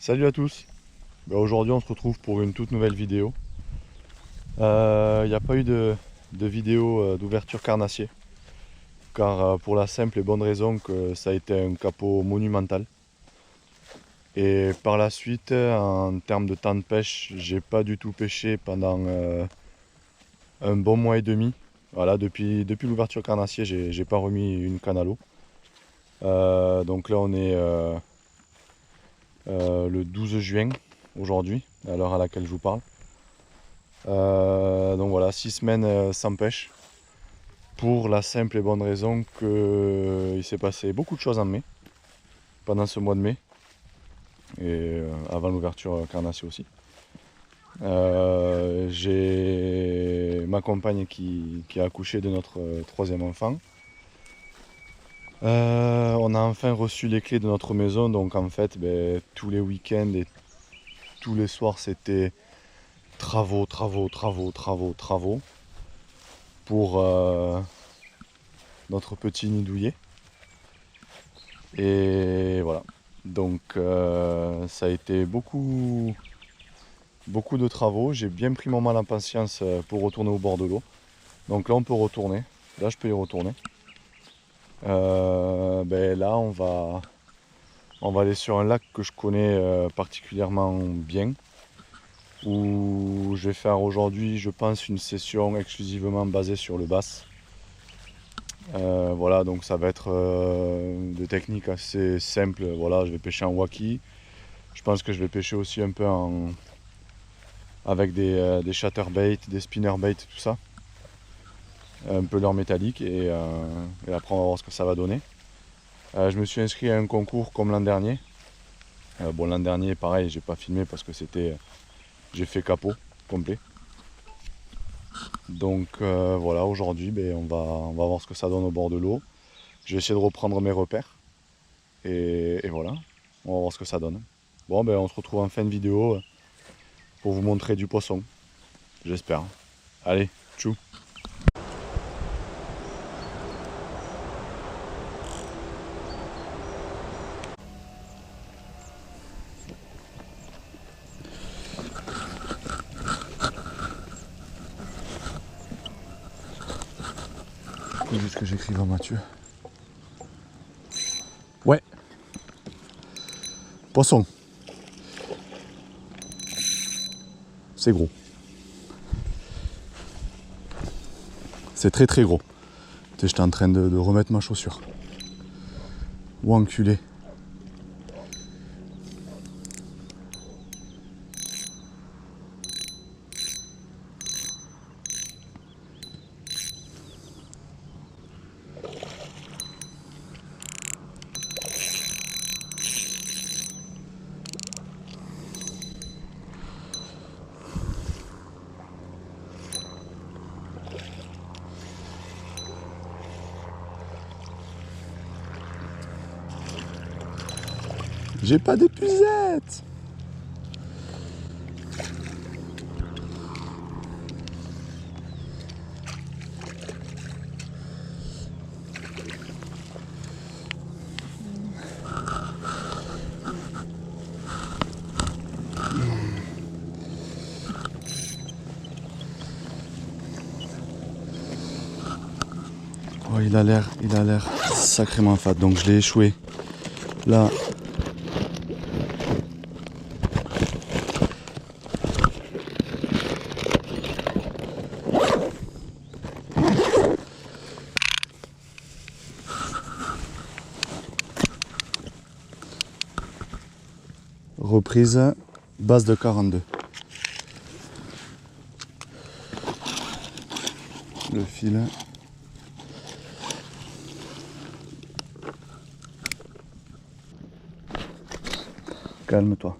Salut à tous. Aujourd'hui on se retrouve pour une toute nouvelle vidéo. Il n'y a pas eu de vidéo d'ouverture carnassier, car pour la simple et bonne raison que ça a été un capot monumental. Et par la suite, en termes de temps de pêche, j'ai pas du tout pêché pendant un bon mois et demi. Voilà, depuis l'ouverture carnassier, j'ai pas remis une canne à l'eau. Donc là on est le 12 juin aujourd'hui, à l'heure à laquelle je vous parle. Donc voilà, 6 semaines sans pêche, pour la simple et bonne raison qu'il s'est passé beaucoup de choses en mai, pendant ce mois de mai, et avant l'ouverture carnassier aussi. J'ai ma compagne qui a accouché de notre troisième enfant. On a enfin reçu les clés de notre maison, donc en fait tous les week-ends et tous les soirs c'était travaux pour notre petit nid douillet. Et voilà, donc ça a été beaucoup de travaux. J'ai bien pris mon mal en patience pour retourner au bord de l'eau. Donc là on peut retourner, là je peux y retourner. Là on va aller sur un lac que je connais particulièrement bien, où je vais faire aujourd'hui, je pense, une session exclusivement basée sur le bass. Voilà, donc ça va être des techniques assez simples. Voilà, je vais pêcher en waki. Je pense que je vais pêcher aussi un peu avec des chatterbait, des spinnerbait, tout ça. Un peu leurre métallique, et après on va voir ce que ça va donner. Je me suis inscrit à un concours comme l'an dernier. Bon, l'an dernier, pareil, j'ai pas filmé parce que j'ai fait capot complet. Donc voilà, aujourd'hui on va voir ce que ça donne au bord de l'eau. Je vais essayer de reprendre mes repères. Et voilà, on va voir ce que ça donne. Bon, on se retrouve en fin de vidéo pour vous montrer du poisson, j'espère. Allez, tchou. Faut juste que j'écrive à Mathieu. Ouais. Poisson. C'est gros. C'est très très gros. Tu sais, j'étais en train de remettre ma chaussure. Ou enculé. J'ai pas d'épuisette. Oh, il a l'air sacrément fat, donc je l'ai échoué. Là. Reprise, base de 42. Le fil. Calme-toi.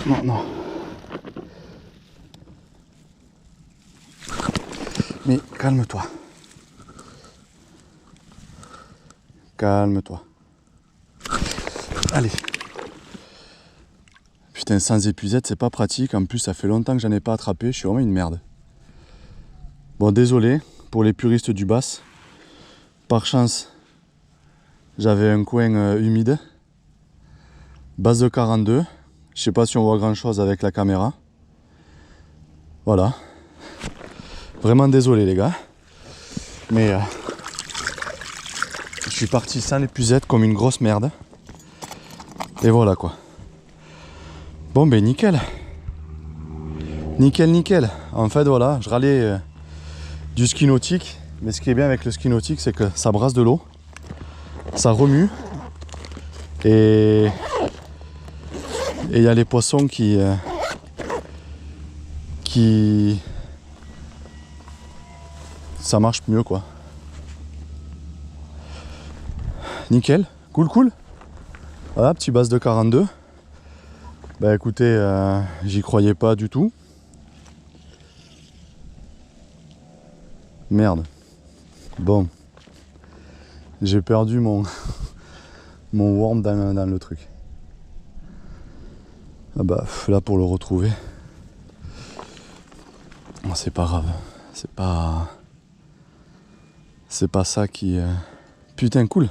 Non. Mais calme-toi. Calme-toi. Allez. Putain, sans épuisette, c'est pas pratique. En plus, ça fait longtemps que j'en ai pas attrapé. Je suis vraiment une merde. Bon, désolé pour les puristes du bass. Par chance, J'avais un coin humide. Base de 42. Je sais pas si on voit grand chose avec la caméra. Voilà. Vraiment désolé les gars. Mais je suis parti sans l'épuisette comme une grosse merde. Et voilà quoi. Bon ben nickel. Nickel nickel. En fait voilà, je râlais du ski nautique. Mais ce qui est bien avec le ski nautique, c'est que ça brasse de l'eau. Ça remue. Et il y a les poissons qui ça marche mieux quoi. Nickel, cool cool. Voilà, petit base de 42. Bah écoutez, j'y croyais pas du tout. Merde. Bon. J'ai perdu mon worm dans le truc. Ah bah là pour le retrouver. C'est pas grave. C'est pas ça qui... Putain cool.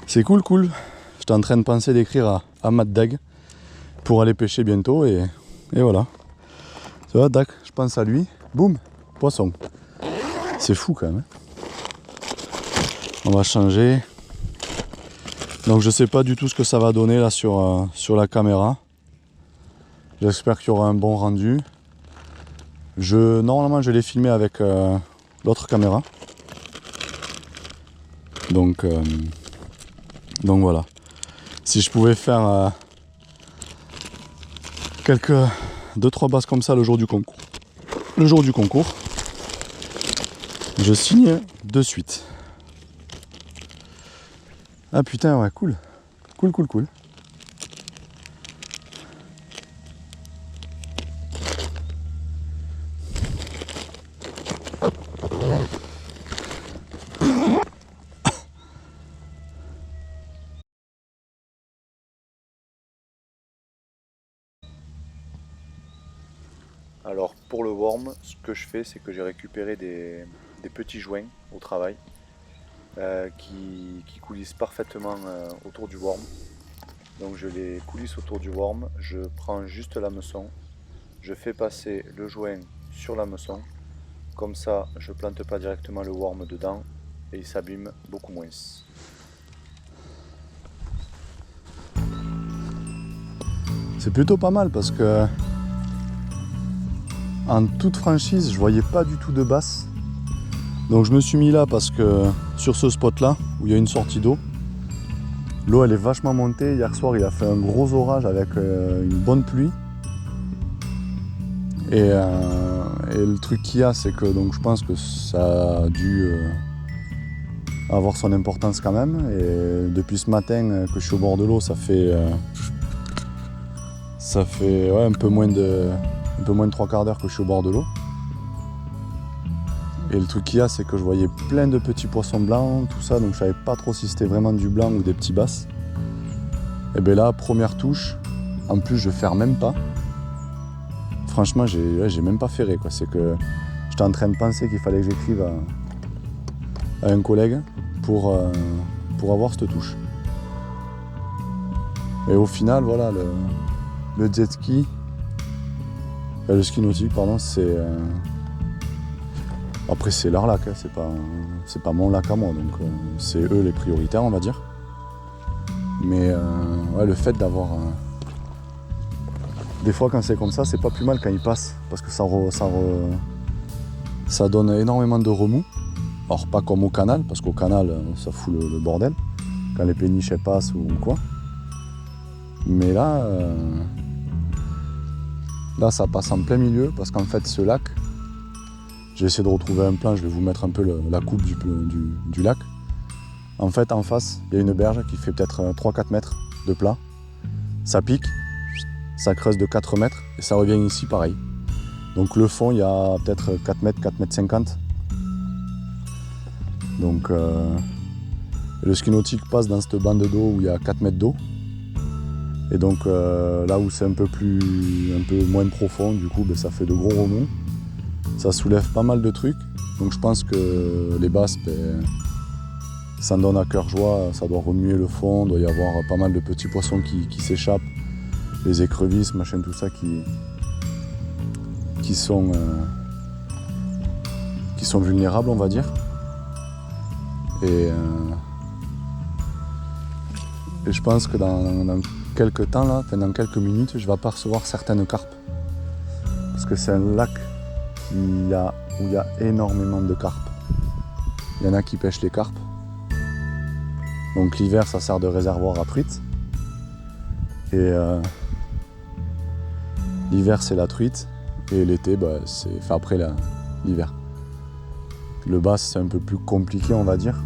C'est cool cool. J'étais en train de penser d'écrire à Matt Dag pour aller pêcher bientôt et voilà. Tu vois, Dag, je pense à lui. Boum, poisson. C'est fou quand même. On va changer. Donc je sais pas du tout ce que ça va donner là sur la caméra. J'espère qu'il y aura un bon rendu. Normalement je l'ai filmé avec l'autre caméra. Donc voilà. Si je pouvais faire quelques 2-3 bases comme ça le jour du concours. Je signe de suite. Ah putain ouais cool. Cool. Alors pour le worm, ce que je fais, c'est que j'ai récupéré des petits joints au travail qui coulissent parfaitement autour du worm. Donc je les coulisse autour du worm, je prends juste l'hameçon, je fais passer le joint sur l'hameçon, comme ça je plante pas directement le worm dedans et il s'abîme beaucoup moins. C'est plutôt pas mal parce que en toute franchise je voyais pas du tout de basse. Donc je me suis mis là parce que sur ce spot là où il y a une sortie d'eau, l'eau elle est vachement montée. Hier soir il a fait un gros orage avec une bonne pluie. Et le truc qu'il y a, c'est que donc je pense que ça a dû avoir son importance quand même. Et depuis ce matin que je suis au bord de l'eau, ça fait ouais, un peu moins de 3/4 d'heure que je suis au bord de l'eau. Et le truc qu'il y a, c'est que je voyais plein de petits poissons blancs, tout ça, donc je savais pas trop si c'était vraiment du blanc ou des petits basses. Et bien là, première touche, en plus je ferre même pas. Franchement, j'ai même pas ferré quoi. C'est que j'étais en train de penser qu'il fallait que j'écrive à un collègue pour avoir cette touche. Et au final, voilà, le jet ski, le ski nautique, pardon, c'est après c'est leur lac, hein, c'est pas mon lac à moi, donc c'est eux les prioritaires, on va dire. Mais ouais, le fait d'avoir des fois quand c'est comme ça, c'est pas plus mal quand ils passent, parce que ça donne énormément de remous. Alors pas comme au canal, parce qu'au canal ça fout le bordel quand les péniches elles passent ou quoi. Mais là ça passe en plein milieu, parce qu'en fait ce lac, j'ai essayé de retrouver un plan, je vais vous mettre un peu la coupe du lac. En fait en face il y a une berge qui fait peut-être 3-4 mètres de plat, ça pique, ça creuse de 4 mètres et ça revient ici pareil. Donc le fond il y a peut-être 4 mètres, 4 mètres 50. Donc le ski nautique passe dans cette bande d'eau où il y a 4 mètres d'eau. Et donc là où c'est un peu moins profond, du coup ben, ça fait de gros remous. Ça soulève pas mal de trucs. Donc je pense que les basses, ça me donne à cœur joie, ça doit remuer le fond, il doit y avoir pas mal de petits poissons qui s'échappent, les écrevisses, machin, tout ça qui sont vulnérables, on va dire. Et je pense que dans quelques temps, là, dans quelques minutes, je vais apercevoir certaines carpes. Parce que c'est un lac où il y a énormément de carpes. Il y en a qui pêchent les carpes. Donc l'hiver, ça sert de réservoir à truite. Et l'hiver, c'est la truite. Et l'été, c'est après l'hiver. Le bass, c'est un peu plus compliqué, on va dire.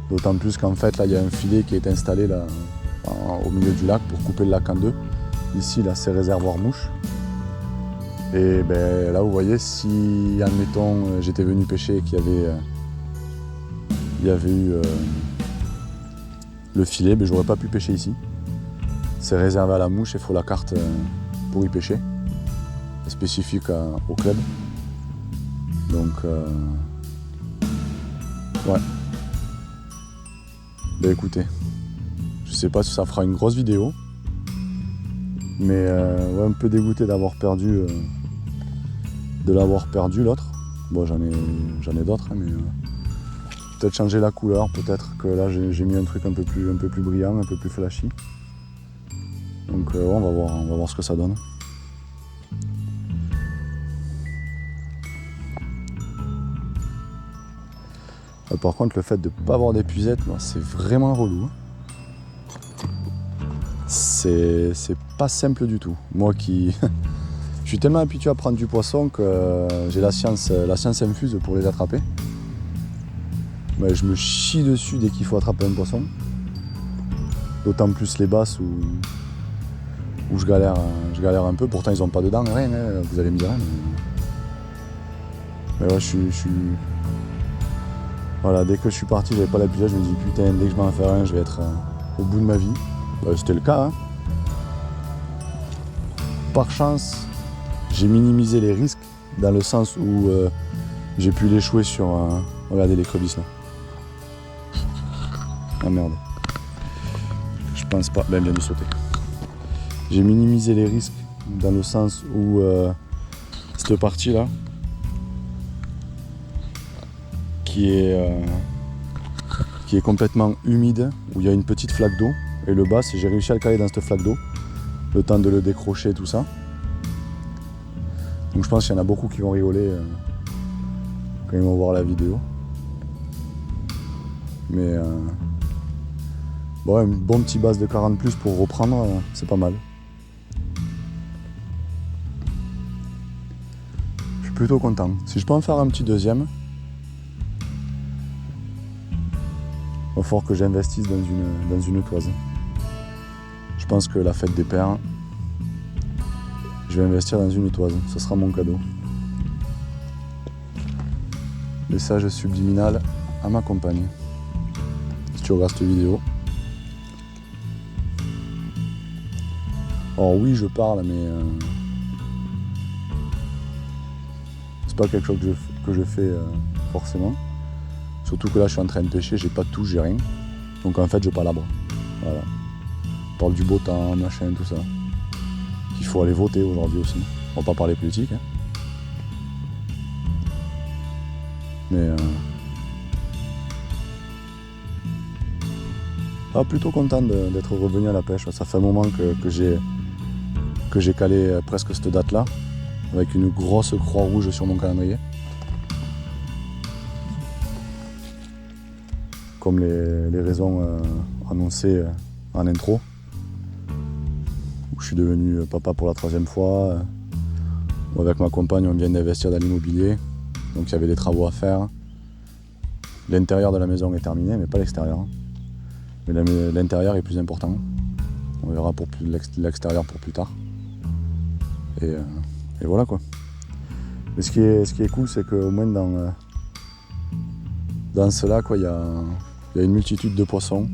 D'autant plus qu'en fait, là, il y a un filet qui est installé là, au milieu du lac pour couper le lac en deux. Ici, là, c'est réservoir mouche. Et là, vous voyez, si, admettons, j'étais venu pêcher et qu'il y avait eu le filet, j'aurais pas pu pêcher ici. C'est réservé à la mouche, il faut la carte pour y pêcher. C'est spécifique au club. Donc, ouais. Écoutez, je sais pas si ça fera une grosse vidéo, mais ouais, un peu dégoûté d'avoir perdu, l'autre. Bon, j'en ai d'autres, hein, mais peut-être changer la couleur, peut-être que là j'ai mis un truc un peu plus brillant, un peu plus flashy. Donc ouais, on va voir ce que ça donne. Par contre, le fait de ne pas avoir d'épuisette, c'est vraiment relou. C'est pas simple du tout. Moi qui... je suis tellement habitué à prendre du poisson que j'ai la science infuse pour les attraper. Je me chie dessus dès qu'il faut attraper un poisson. D'autant plus les basses où je galère un peu. Pourtant, ils n'ont pas de dents, rien, hein, vous allez me dire. Mais ouais, je suis... Voilà, dès que je suis parti, j'avais pas l'épuisette, je me dis putain, dès que je vais en faire un, je vais être au bout de ma vie. C'était le cas. Hein. Par chance, j'ai minimisé les risques dans le sens où j'ai pu l'échouer sur... regardez les crevisses là. Ah merde. Je pense pas. Elle vient de sauter. J'ai minimisé les risques dans le sens où cette partie là, qui est complètement humide, où il y a une petite flaque d'eau, et le bass, j'ai réussi à le caler dans cette flaque d'eau, le temps de le décrocher et tout ça. Donc je pense qu'il y en a beaucoup qui vont rigoler quand ils vont voir la vidéo. Mais bon, un bon petit bass de 40 plus pour reprendre, c'est pas mal. Je suis plutôt content. Si je peux en faire un petit deuxième, il va falloir que j'investisse dans une toise. Je pense que la fête des pères, je vais investir dans une toise. Ce sera mon cadeau. Message subliminal à ma compagne. Si tu regardes cette vidéo. Alors oui, je parle, mais c'est pas quelque chose que je fais forcément. Surtout que là, je suis en train de pêcher, j'ai pas de touche, j'ai rien. Donc en fait, je palabre. Voilà. Je parle du beau temps, machin, tout ça. Il faut aller voter aujourd'hui aussi. On va pas parler politique. Hein. Mais plutôt content d'être revenu à la pêche. Ça fait un moment que j'ai calé presque cette date-là, avec une grosse croix rouge sur mon calendrier. Comme les raisons annoncées en intro, où je suis devenu papa pour la 3e fois. Avec ma compagne, on vient d'investir dans l'immobilier, donc il y avait des travaux à faire. L'intérieur de la maison est terminé, mais pas l'extérieur. Mais l'intérieur est plus important. On verra pour l'extérieur pour plus tard. Et voilà quoi. Mais ce qui est cool, c'est qu'au moins dans ce lac, il y a une multitude de poissons.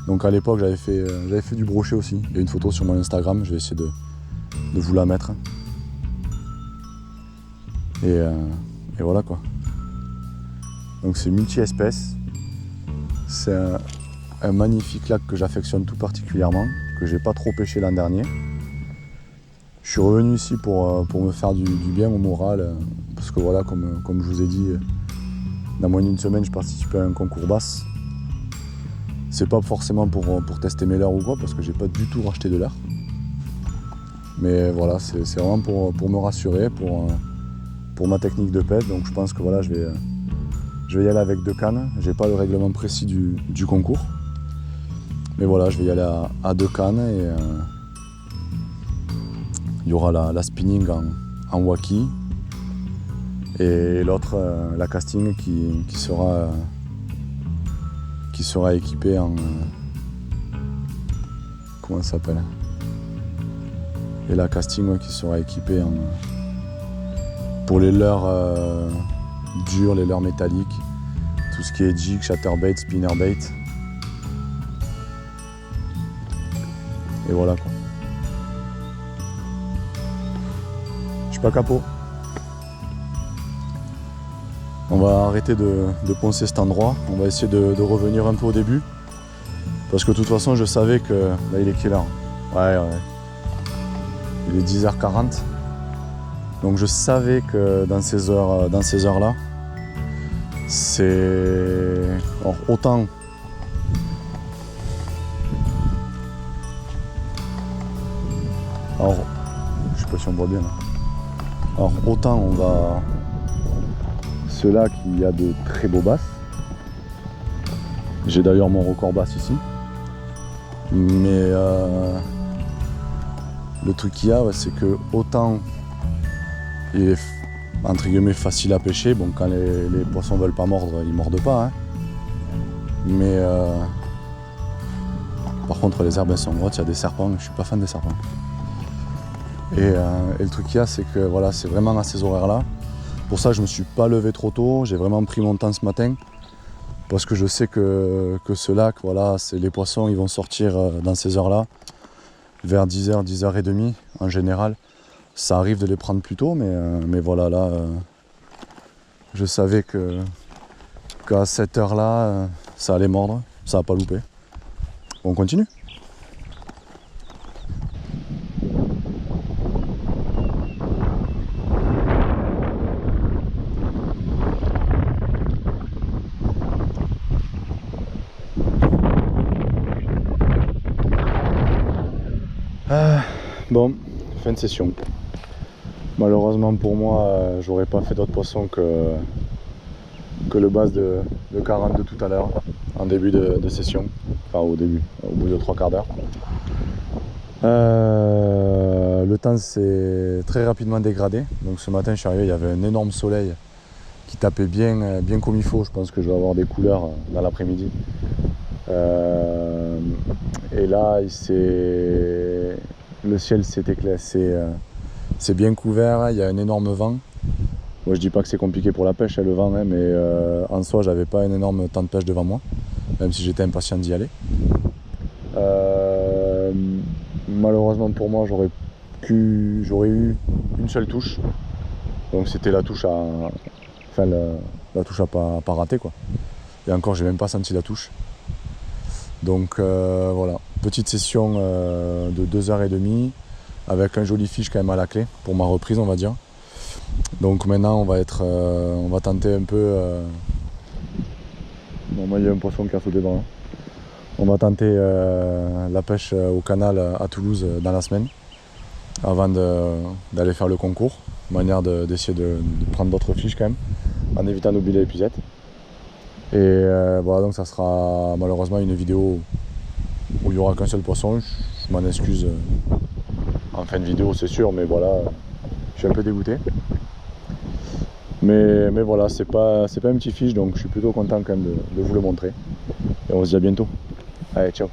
Donc à l'époque, j'avais fait du brochet aussi. Il y a une photo sur mon Instagram, je vais essayer de vous la mettre. Et Et voilà quoi. Donc c'est multi-espèces. C'est un magnifique lac que j'affectionne tout particulièrement, que j'ai pas trop pêché l'an dernier. Je suis revenu ici pour me faire du bien au moral, parce que voilà, comme je vous ai dit, dans moins d'une semaine, je participe à un concours basse. C'est pas forcément pour tester mes leurres ou quoi, parce que j'ai pas du tout racheté de leurres. Mais voilà, c'est vraiment pour me rassurer, pour ma technique de pêche. Donc je pense que voilà, je vais y aller avec 2 cannes. J'ai pas le règlement précis du concours. Mais voilà, je vais y aller à 2 cannes et il y aura la spinning en waki et l'autre, la casting qui sera équipée en... comment ça s'appelle? Et la casting qui sera équipée en... pour les leurres durs, les leurres métalliques, tout ce qui est jig, chatterbait, spinnerbait. Et voilà quoi. Je suis pas capot. On va arrêter de poncer cet endroit. On va essayer de revenir un peu au début. Parce que de toute façon, je savais que... Là, il est quelle heure? Ouais. Il est 10h40. Donc je savais que dans ces heures-là, c'est... Alors, autant... Alors, je sais pas si on voit bien là. Alors autant on va... Ce lac, il y a de très beaux basses. J'ai d'ailleurs mon record basse ici. Mais le truc qu'il y a, c'est que autant il est entre guillemets facile à pêcher. Bon, quand les poissons veulent pas mordre, ils mordent pas. Hein. Mais par contre, les herbes sont hautes, il y a des serpents. Je suis pas fan des serpents. Et le truc qu'il y a, c'est que voilà, c'est vraiment à ces horaires-là. Pour ça, je me suis pas levé trop tôt. J'ai vraiment pris mon temps ce matin. Parce que je sais que ce lac, voilà, les poissons, ils vont sortir dans ces heures-là. Vers 10h, 10h30 en général. Ça arrive de les prendre plus tôt, mais voilà, là, je savais qu'à cette heure-là, ça allait mordre. Ça n'a pas loupé. On continue. Bon, fin de session. Malheureusement pour moi, j'aurais pas fait d'autres poissons que le bass de 42 tout à l'heure, en début de session. Enfin au bout de 3/4 d'heure. Le temps s'est très rapidement dégradé. Donc ce matin je suis arrivé, il y avait un énorme soleil qui tapait bien comme il faut. Je pense que je vais avoir des couleurs dans l'après-midi. Et là, le ciel s'est éclairé, c'est bien couvert, il y a un énorme vent. Moi je dis pas que c'est compliqué pour la pêche, le vent, hein, mais en soi j'avais pas un énorme temps de pêche devant moi, même si j'étais impatient d'y aller. Malheureusement pour moi j'aurais eu une seule touche, donc c'était la touche la touche à pas rater quoi. Et encore j'ai même pas senti la touche. Donc voilà, petite session de 2h30 avec un joli fiche quand même à la clé pour ma reprise on va dire. Donc maintenant on va tenter un peu... Bon moi il y a un poisson qui a sauté devant. On va tenter la pêche au canal à Toulouse dans la semaine avant d'aller faire le concours. Manière d'essayer de prendre d'autres fiches quand même en évitant d'oublier l'épuisette. Et voilà, donc ça sera malheureusement une vidéo où il n'y aura qu'un seul poisson. Je m'en excuse en fin de vidéo c'est sûr, mais voilà, je suis un peu dégoûté. Mais voilà, c'est pas un petit fiche, donc je suis plutôt content quand même de vous le montrer. Et on se dit à bientôt. Allez, ciao.